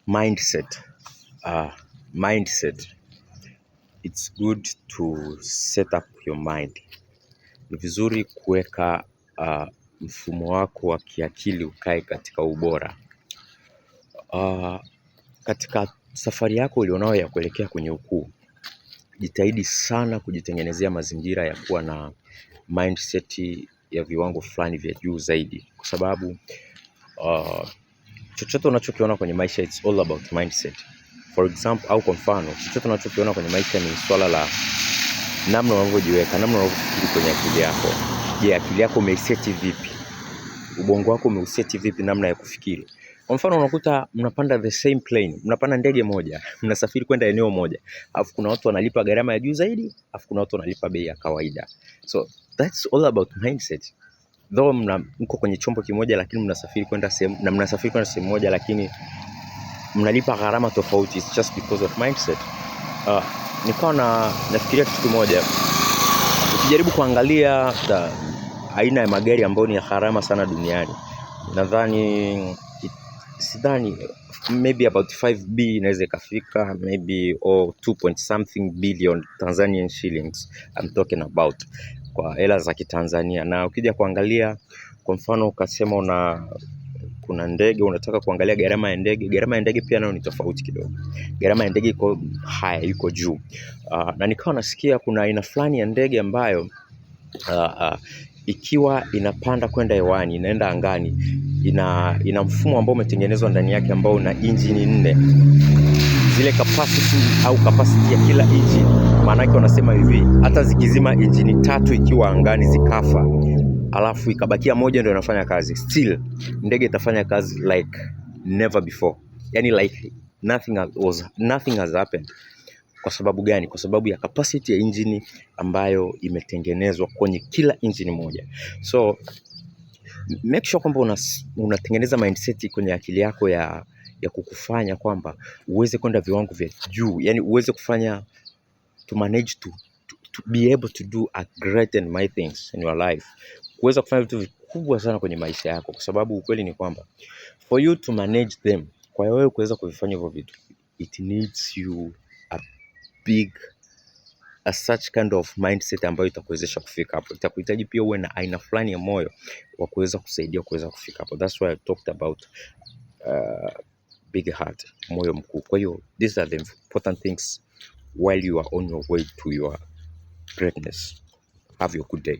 Mindset. Mindset. It's good to set up your mind. Ni vizuri kuweka mfumo wako wa kiakili ukae katika ubora. Katika safari yako ulionayo ya kuelekea kwenye ukuu, jitahidi sana kujitengenezea mazingira ya kuwa na mindset ya viwango fulani vya juu zaidi, kwa sababu chochote unachokiona kwenye maisha, it's all about mindset. For example, au kwa mfano, chochote unachokiona kwenye maisha ni swala la namna unavyojiweka, namna unavyofikiri kwenye akili yako. Je, akili yako umeiseti vipi? Ubongo wako umeuseti vipi namna ya kufikiri? Kwa mfano, unakuta mnapanda the same plane, mnapanda ndege moja, mnasafiri kwenda eneo moja. Alafu kuna watu wanalipa gharama ya juu zaidi, alafu kuna watu wanalipa bei ya kawaida. So that's all about mindset. Though mko kwenye chombo kimoja lakini mnasafiri kwenda sehemu moja, lakini mnalipa gharama tofauti. It's just because of mindset. Nikawa nafikiria kitu kimoja. Ukijaribu kuangalia aina ya magari ambayo ni ya gharama sana duniani, sidhani maybe about 5B inaweza ikafika, maybe or 2 something billion Tanzanian shillings I'm talking about, kwa hela za Kitanzania. Na ukija kuangalia kwa mfano, ukasema kuna ndege unataka kuangalia gharama ya ndege pia nayo ni tofauti kidogo. Gharama ya ndege iko juu. Na nikawa nasikia kuna aina fulani ya ndege ambayo ikiwa inapanda kwenda hewani, inaenda angani, ina mfumo ambao umetengenezwa ndani yake ambao una engine 4. Zile capacity ya kila engine, maana yake wanasema hivi, hata zikizima engine 3 ikiwa angani zikafa, alafu ikabakia moja ndio inafanya kazi, still ndege itafanya kazi like never before. Yani like nothing has happened. Kwa sababu gani? Kwa sababu ya capacity ya engine ambayo imetengenezwa kwenye kila engine moja. So make sure kwamba unatengeneza mindset kwenye akili yako ya kukufanya kwamba uweze kwenda viwango vya juu. Yani uweze kufanya to manage to be able to do a great and mighty things in your life. Uweze kufanya vitu vikubwa sana kwenye maisha yako, kwa sababu ukweli ni kwamba for you to manage them, kwa wewe kuweza kuvifanya hivyo vitu, it needs you such kind of mindset ambayo itakuwezesha kufika hapo. Itakuhitaji pia uwe na aina fulani ya moyo wa kuweza kusaidia kuweza kufika hapo. That's why I talked about big heart, moyo mkuu. Kwa hiyo these are the important things while you are on your way to your greatness. Have a good day.